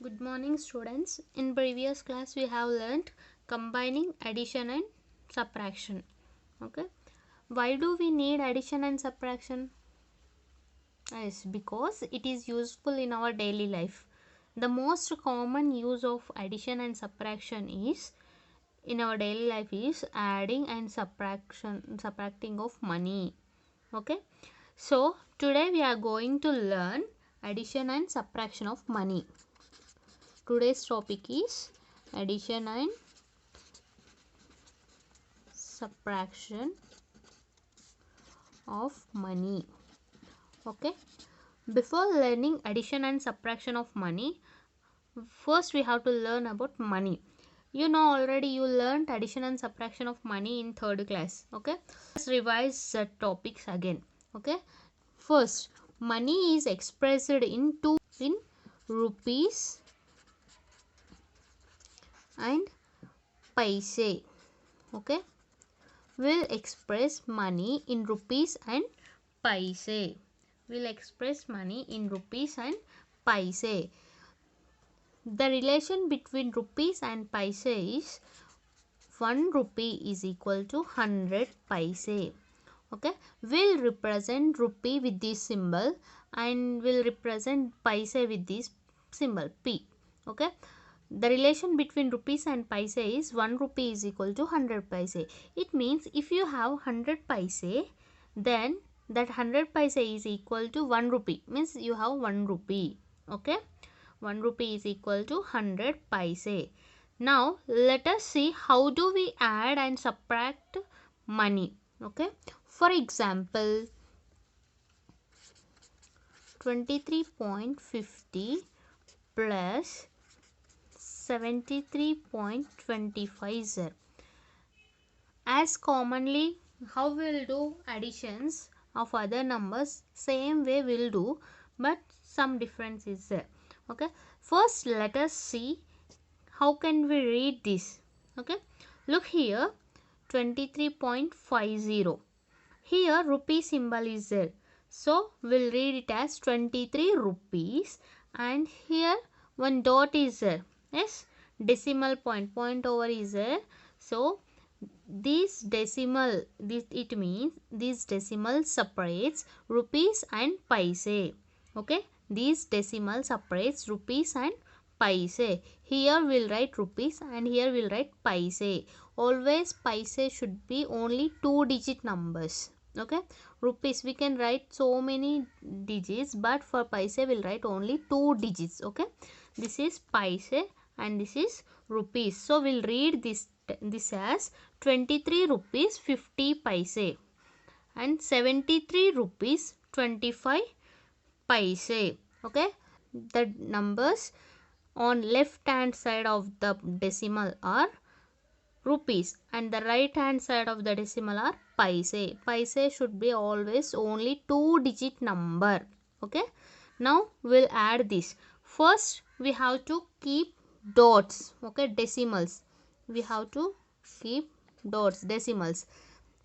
Good morning students. In previous class we have learnt combining addition and subtraction. Okay. Why do we need addition and subtraction? Yes, because it is useful in our daily life. The most common use of addition and subtraction is in our daily life is adding and subtracting of money. Okay. So today we are going to learn addition and subtraction of money. Today's topic is addition and subtraction of money. Okay, before learning addition and subtraction of money, first we have to learn about money. You know already you learned addition and subtraction of money in third class. Okay, let's revise the topics again. Okay, first, money is expressed in rupees and paise. Okay, we'll express money in rupees and paise. We'll express money in rupees and paise. The relation between rupees and paise is 1 rupee is equal to 100 paise. Okay, we'll represent rupee with this symbol and we'll represent paise with this symbol P. Okay, the relation between rupees and paise is 1 rupee is equal to 100 paise. It means if you have 100 paise, then that 100 paise is equal to 1 rupee. Means you have 1 rupee. Okay, 1 rupee is equal to 100 paise. Now let us see how do we add and subtract money. Okay, for example, 23.50 plus 73.25. As commonly how we'll do additions of other numbers, same way we'll do, but some difference is there. Okay, first let us see how can we read this. Okay, look here, 23.50. Here rupee symbol is there, so we'll read it as 23 rupees, and here one dot is there. Yes, decimal point over is there. So this decimal, it means this decimal separates rupees and paise. Okay, this decimal separates rupees and paise. Here we'll write rupees and here we'll write paise. Always paise should be only 2-digit numbers. Okay, rupees we can write so many digits, but for paise we'll write only 2 digits. Okay, this is paise and this is rupees. So we'll read this as 23 rupees 50 paise and 73 rupees 25 paise. Okay, the numbers on left hand side of the decimal are rupees and the right hand side of the decimal are paise. Paise should be always only 2-digit number. Okay, now we'll add this. First we have to keep dots. Okay, decimals we have to keep dots, decimals.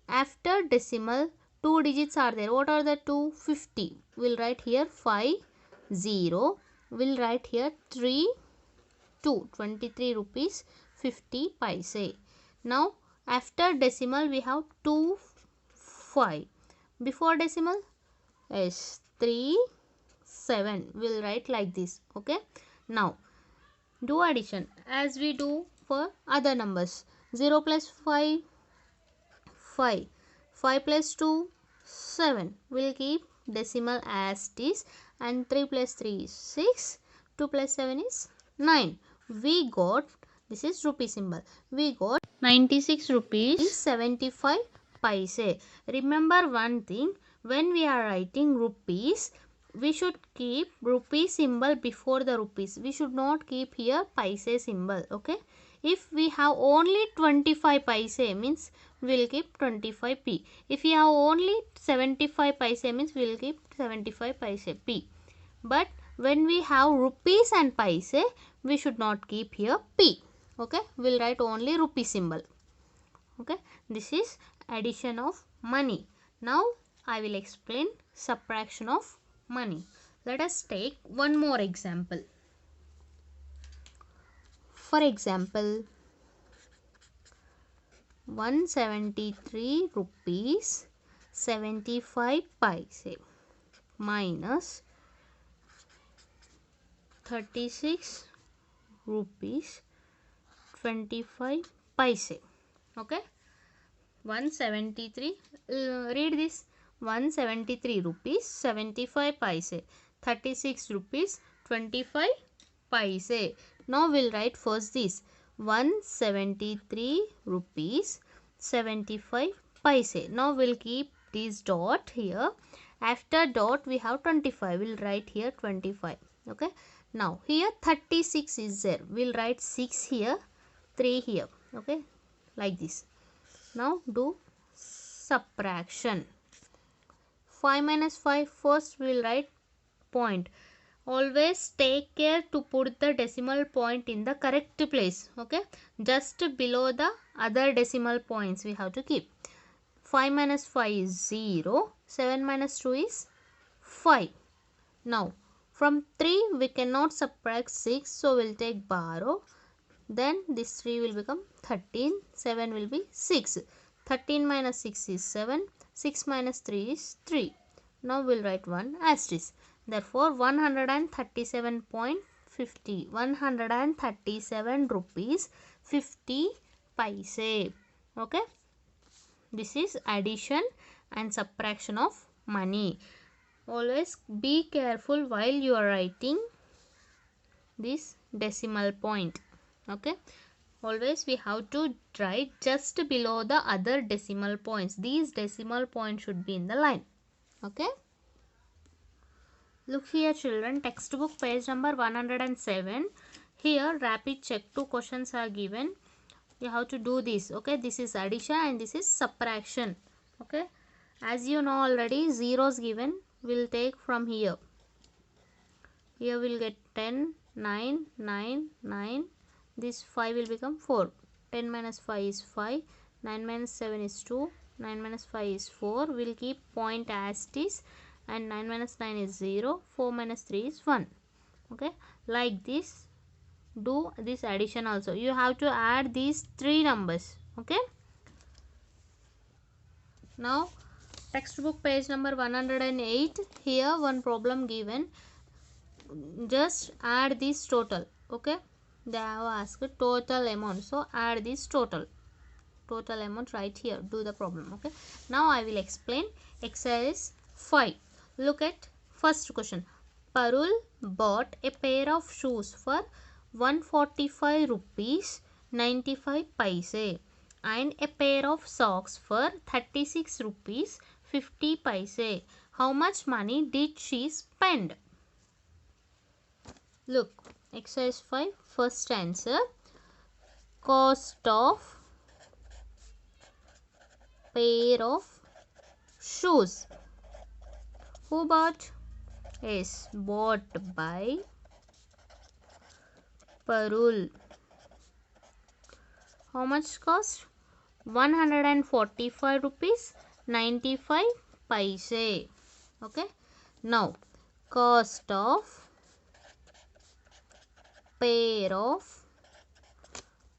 After decimal 2 digits are there. What are the two? 50. We'll write here 5 0. We'll write here 3 2. 23 rupees 50 paise. Now after decimal we have 2 5. Before decimal is 3 7. We'll write like this. Okay. Now do addition as we do for other numbers. 0 plus 5 5. 5 plus 2 7. We'll keep decimal as it is, and 3 plus 3 is 6. 2 plus 7 is 9. We got, this is rupee symbol, we got 96 rupees 75 paise. Remember one thing, when we are writing rupees, we should keep rupee symbol before the rupees. We should not keep here paise symbol. Okay, if we have only 25 paise means we will keep 25p. If we have only 75 paise means we will keep 75 paise p. But when we have rupees and paise, we should not keep here p. Okay, we will write only rupee symbol. Okay, this is addition of money. Now I will explain subtraction of money. Let us take one more example. For example, 173 rupees 75 paise minus 36 rupees 25 paise. Okay, 173, read this, 173 rupees 75 paise, 36 rupees 25 paise. Now we'll write first this 173 rupees 75 paise. Now we'll keep this dot here. After dot we have 25. We'll write here 25. Okay. Now here 36 is there. We'll write 6 here, 3 here. Okay. Like this. Now do subtraction. 5 minus 5, first we will write point. Always take care to put the decimal point in the correct place. Okay, just below the other decimal points we have to keep. 5 minus 5 is 0. 7 minus 2 is 5. Now from 3 we cannot subtract 6, so we'll take borrow. Then this 3 will become 13, 7 will be 6. 13 minus 6 is 7, 6 minus 3 is 3. Now we'll write 1 asterisk. Therefore 137.50, 137 rupees 50 paise. Okay, this is addition and subtraction of money. Always be careful while you are writing this decimal point. Okay, always we have to write just below the other decimal points. These decimal points should be in the line. Okay, look here children, textbook page number 107. Here rapid check 2 questions are given. You have to do this. Okay, this is addition and this is subtraction. Okay, as you know already, zeros given, we'll take from here. Here we'll get 10, 9, 9, 9. This 5 will become 4. 10 minus 5 is 5. 9 minus 7 is 2. 9 minus 5 is 4. We'll keep point as it is. And 9 minus 9 is 0. 4 minus 3 is 1. Okay. Like this. Do this addition also. You have to add these 3 numbers. Okay. Now, textbook page number 108. Here one problem given. Just add this total. Okay. They have asked total amount, so add this total amount right here. Do the problem. Okay, now I will explain exercise 5. Look at first question. Parul bought a pair of shoes for 145 rupees 95 paise and a pair of socks for 36 rupees 50 paise. How much money did she spend? Look, exercise 5, first answer. Cost of pair of shoes. Who bought? Yes, bought by Parul. How much cost? 145 rupees 95 paise. Okay. Now, cost of pair of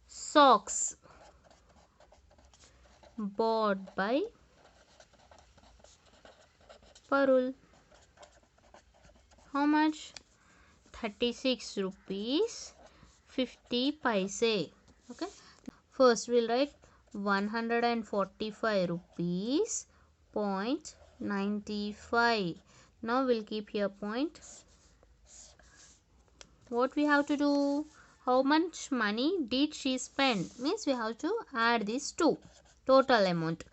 socks bought by Parul. How much? 36 rupees 50 paise. Okay. First we'll write 145 rupees 0.95. Now we'll keep here point. What we have to do? How much money did she spend? Means we have to add these two. Total amount.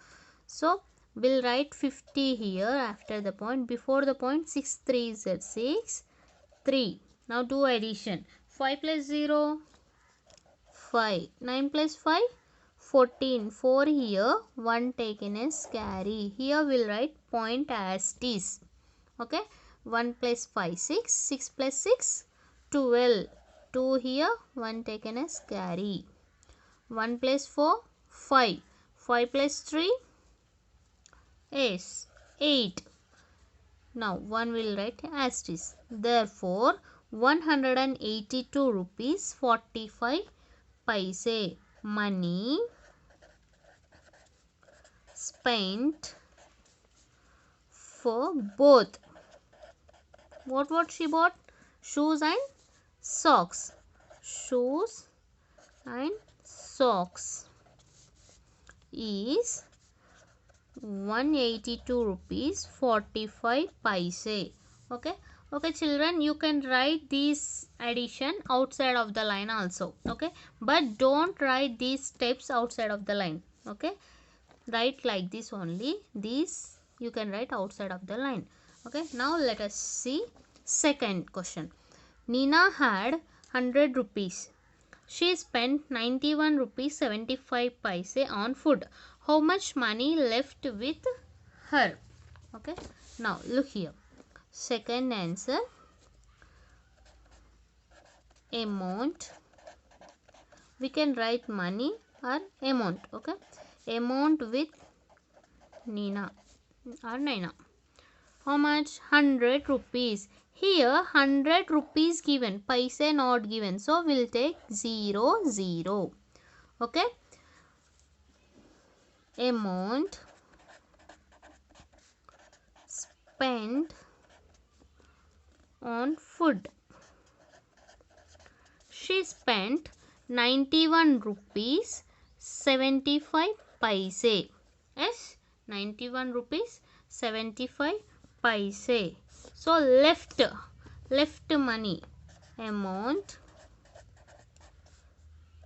So we'll write 50 here after the point. Before the point 6 3 is 6 3. Now do addition. 5 plus 0 5. 9 plus 5 14. 4 here. 1 taken as carry. Here we'll write point as it is. Okay. 1 plus 5 6. 6 plus 6 12. 2 here. 1 taken as carry. 1 plus 4 5. 5 plus 3 is 8. Now 1 will write as it is. Therefore 182 rupees 45 paise. Money spent for both. What she bought? Shoes and socks. Shoes and socks is 182 rupees 45 paise. Okay. Okay children, you can write this addition outside of the line also. Okay, but don't write these steps outside of the line. Okay, write like this only. This you can write outside of the line. Okay, now let us see second question. Nina had 100 rupees. She spent 91 rupees 75 paise on food. How much money left with her? Okay, now look here. Second answer, amount. We can write money or amount. Okay, amount with Nina or Naina. How much? 100 rupees. Here 100 rupees given, paise not given, so we'll take 0 0. Okay, amount spent on food. She spent 91 rupees 75 paise. Yes, 91 rupees 75 paise. So left money, amount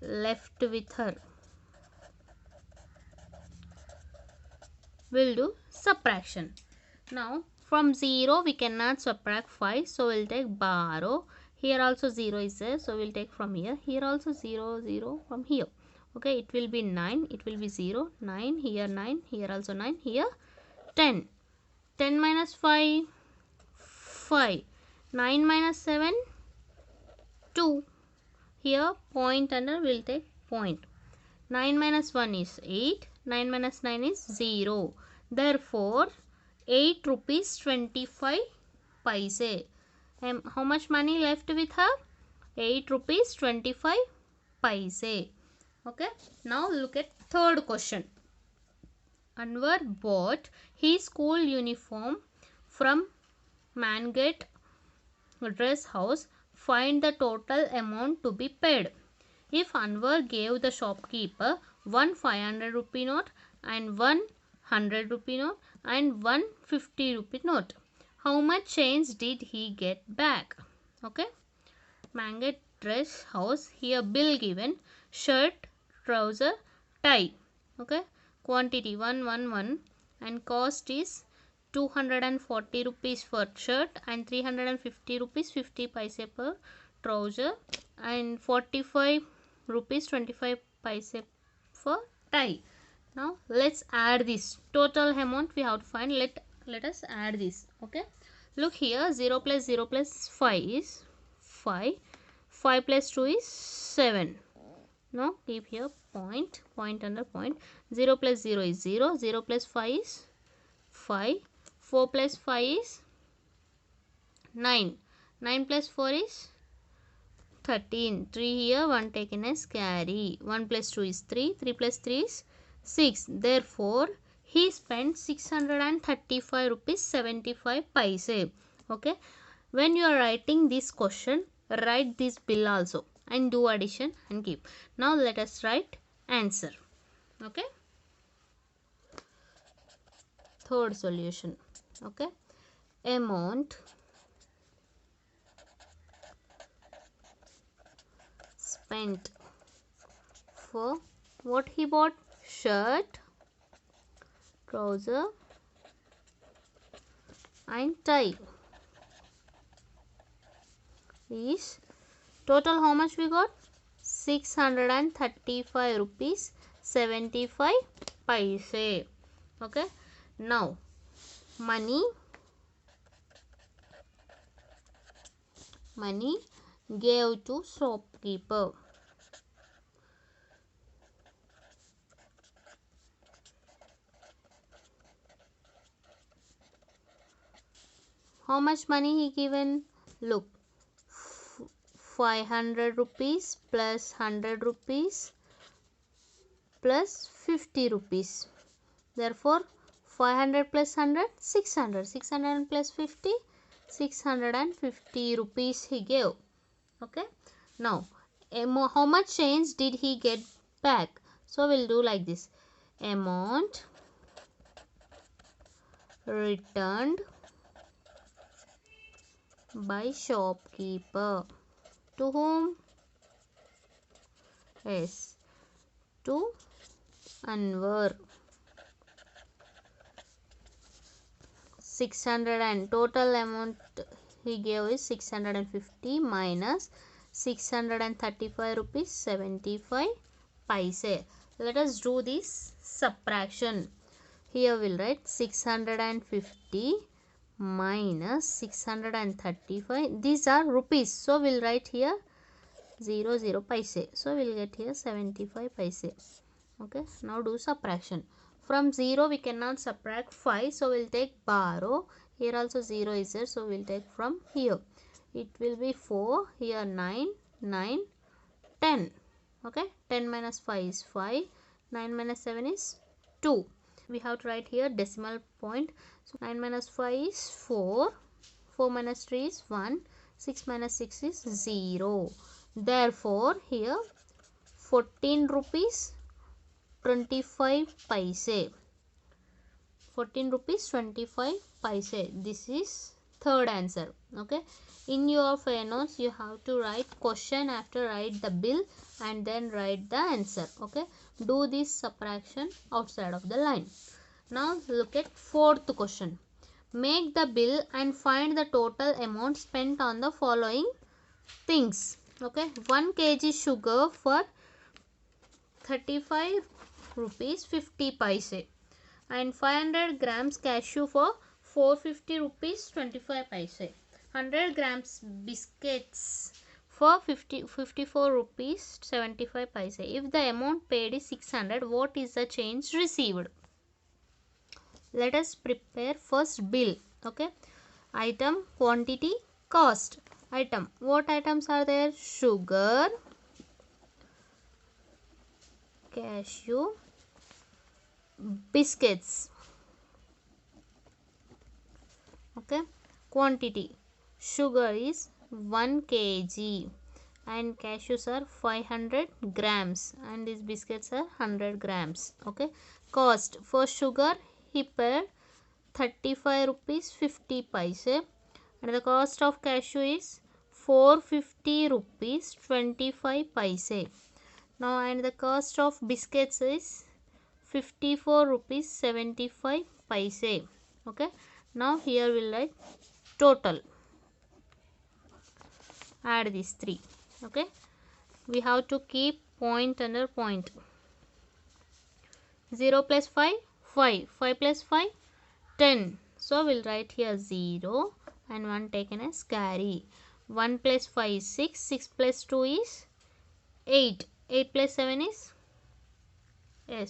left with her. We'll do subtraction. Now from 0 we cannot subtract 5, so we'll take borrow. Here also 0 is there, so we'll take from here. Here also 0 0 from here. Okay, it will be 9, it will be 0 9, here 9, here also 9, here 10. 10 minus 5 5. 9 minus 7 2. Here point under we'll take point. 9 minus 1 is 8. 9 minus 9 is 0. Therefore 8 rupees 25 paise. How much money left with her? 8 rupees 25 paise. Okay, now look at third question. Anwar bought his school uniform from Mangat Dress House. Find the total amount to be paid. If Anwar gave the shopkeeper one 500 rupee note and one 100 rupee note and one 50 rupee note, how much change did he get back? Okay, Mangat Dress House. Here bill given, shirt, trouser, tie. Okay, quantity 111 and cost is 240 rupees for shirt and 350 rupees 50 paise per trouser and 45 rupees 25 paise for tie. Now let's add this total amount we have to find. Let us add this. Okay, look here, 0 plus 0 plus 5 is 5. 5 plus 2 is 7. Now keep here point under point. 0 plus 0 is 0. 0 plus 5 is 5. 4 plus 5 is 9. 9 plus 4 is 13. 3 here, 1 taken as carry. 1 plus 2 is 3. 3 plus 3 is 6. Therefore he spent 635 rupees 75 paise. Okay, when you are writing this question, write this bill also and do addition and keep. Now let us write answer. Okay, third solution. Okay, amount spent for what he bought? Shirt, trouser and tie is total. How much we got? 635 rupees 75 paise. Okay, now money gave to shopkeeper. How much money he given? Look, 500 rupees plus 100 rupees plus 50 rupees. Therefore 500 plus 100, 600. 600 plus 50, 650 rupees he gave. Okay. Now how much change did he get back? So we'll do like this. Amount returned by shopkeeper. To whom? Yes, to Anwar. 600 and total amount he gave is 650 minus 635 rupees 75 paise. Let us do this subtraction. Here we'll write 650 minus 635. These are rupees, so we'll write here 0 paise. So we'll get here 75 paise. Okay, now do subtraction. From 0 we cannot subtract 5, so we'll take borrow. Here also 0 is there, so we'll take from here. It will be 4, here 9, 9, 10. Okay, 10 minus 5 is 5, 9 minus 7 is 2. We have to write here decimal point. So 9 minus 5 is 4, 4 minus 3 is 1, 6 minus 6 is 0. Therefore here 14 rupees 25 paise. 14 rupees 25 paise. This is third answer. Okay, in your fair notes you have to write question after write the bill and then write the answer. Okay, do this subtraction outside of the line. Now look at fourth question. Make the bill and find the total amount spent on the following things. Okay, 1 kg sugar for 35 rupees 50 paise and 500 grams cashew for 450 rupees 25 paise. 100 grams biscuits for 54 rupees 75 paise. If the amount paid is 600, what is the change received? Let us prepare first bill. Okay, item, quantity, cost. Item, what items are there? Sugar, cashew, biscuits. Okay, quantity, sugar is 1 kg and cashews are 500 grams and these biscuits are 100 grams. Okay, cost, for sugar he paid 35 rupees 50 paise and the cost of cashew is 450 rupees 25 paise. Now and the cost of biscuits is 54 rupees 75 paise. Okay, now here we'll write total. Add these three. Okay, we have to keep point under point. 0 plus 5, 5. 5 plus 5, 10. So we'll write here 0 and 1 taken as carry. 1 plus 5 is 6. 6 plus 2 is 8. 8 plus 7 is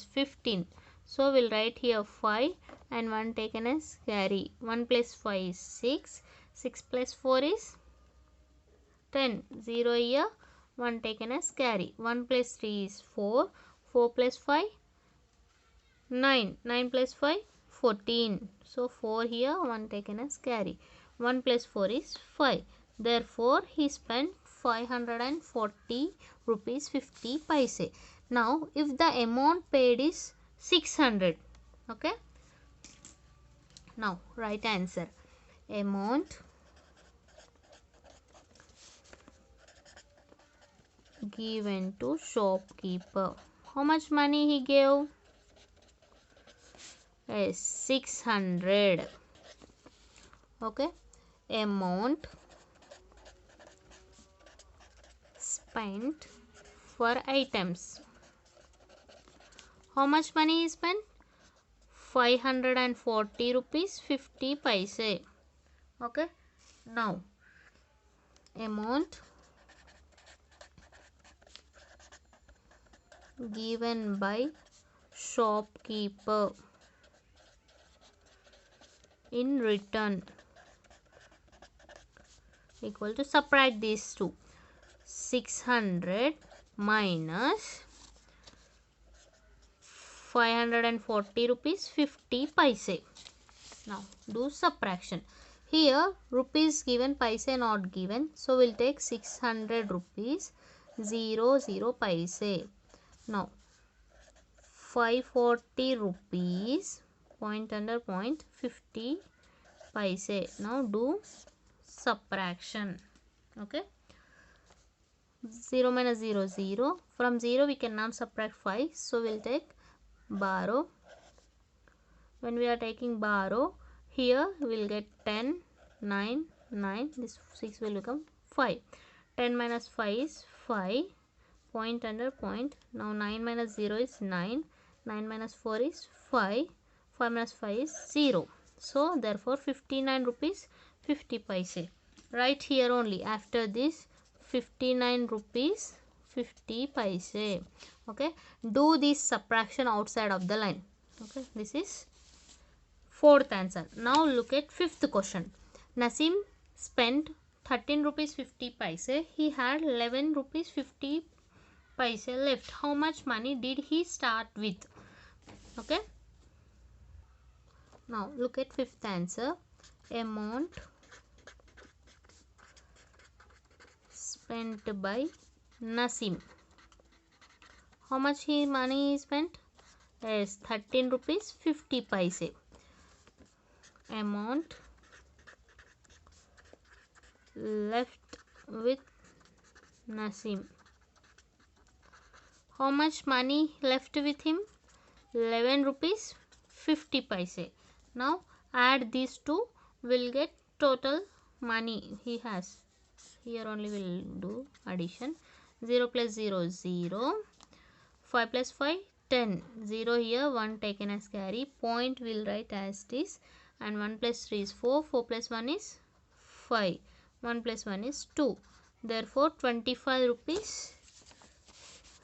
15. So we'll write here 5 and 1 taken as carry. 1 plus 5 is 6. 6 plus 4 is 10. 0 here, 1 taken as carry. 1 plus 3 is 4. 4 plus 5, 9. 9 plus 5, 14. So 4 here, 1 taken as carry. 1 plus 4 is 5. Therefore he spent 540 rupees 50 paise. Now if the amount paid is 600. Okay, now right answer. Amount given to shopkeeper. How much money he gave? 600. Okay, amount spent for items. How much money is spent? 540 rupees 50 paise. Okay, now amount given by shopkeeper in return equal to, subtract these two. 600 minus 540 rupees 50 paise. Now do subtraction. Here rupees given, paise not given, so we'll take 600 rupees 00 paise. Now 540 rupees point under point 50 paise. Now do subtraction. Okay, 0 minus 0 0. From 0 we can now subtract 5, so we'll take borrow. When we are taking borrow, here we'll get 10 9 9, this 6 will become 5. 10 minus 5 is 5 point under point. Now 9 minus 0 is 9, 9 minus 4 is 5, 5 minus 5 is 0. So therefore 59 rupees 50 paise. Right here only, after this 59 rupees 50 paise. Okay, do this subtraction outside of the line. Okay, this is fourth answer. Now look at fifth question. Nasim spent 13 rupees 50 paise. He had 11 rupees 50 paise left. How much money did he start with? Okay, now look at fifth answer. Amount spent by Nasim. How much money he spent? Yes, 13 rupees 50 paise. Amount left with Nasim. How much money left with him? 11 rupees 50 paise. Now add these two, will get total money he has. Here only will do addition. 0 plus 0 0. 5 plus 5 10. 0 here, 1 taken as carry. Point will write as this. And 1 plus 3 is 4. 4 plus 1 is 5. 1 plus 1 is 2. Therefore 25 rupees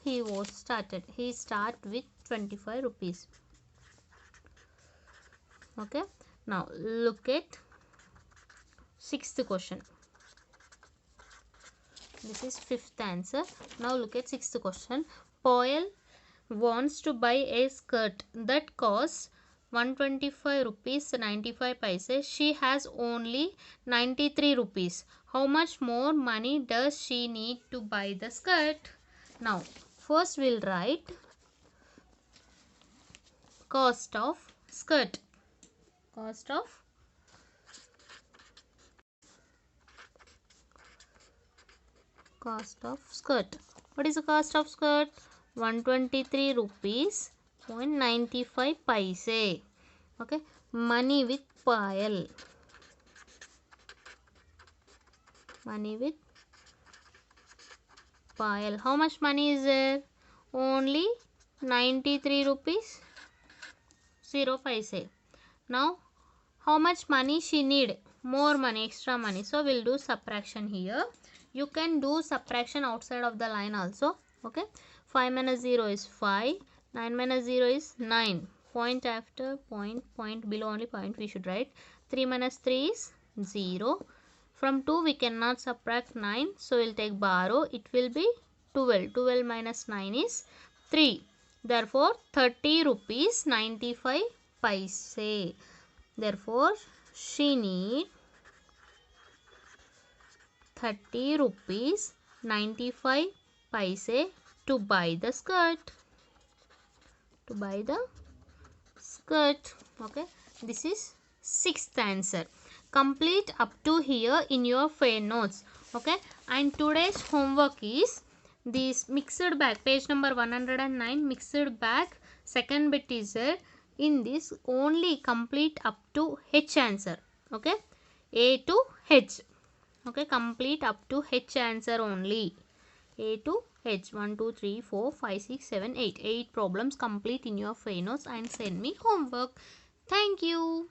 he was started. He start with 25 rupees. Okay. Now look at sixth question. This is fifth answer. Now look at sixth question. Poel wants to buy a skirt that costs 125 rupees 95 paise. She has only 93 rupees. How much more money does she need to buy the skirt? Now first we'll write cost of skirt. Cost of skirt. What is the cost of skirt? 123 rupees 0.95 paise. Okay, money with Payal. Money with Payal. How much money is there? Only 93 rupees 0 paise. Now how much money she need? More money, extra money. So we'll do subtraction here. You can do subtraction outside of the line also. Okay, 5 minus 0 is 5. 9 minus 0 is 9. Point after point, point below only point we should write. 3 minus 3 is 0. From 2 we cannot subtract 9. So we'll take borrow. It will be 12. 12 minus 9 is 3. Therefore 30 rupees 95 paise. Therefore she need 30 rupees 95 paise to buy the skirt. Okay, this is sixth answer. Complete up to here in your fair notes. Okay, and today's homework is this mixed bag, page number 109, mixed bag. Second bit is there. In this only complete up to H answer. Okay, A to H. Okay, complete up to H answer only. A to H. 1, 2, 3, 4, 5, 6, 7, 8. 8 problems complete in your fair notes and send me homework. Thank you.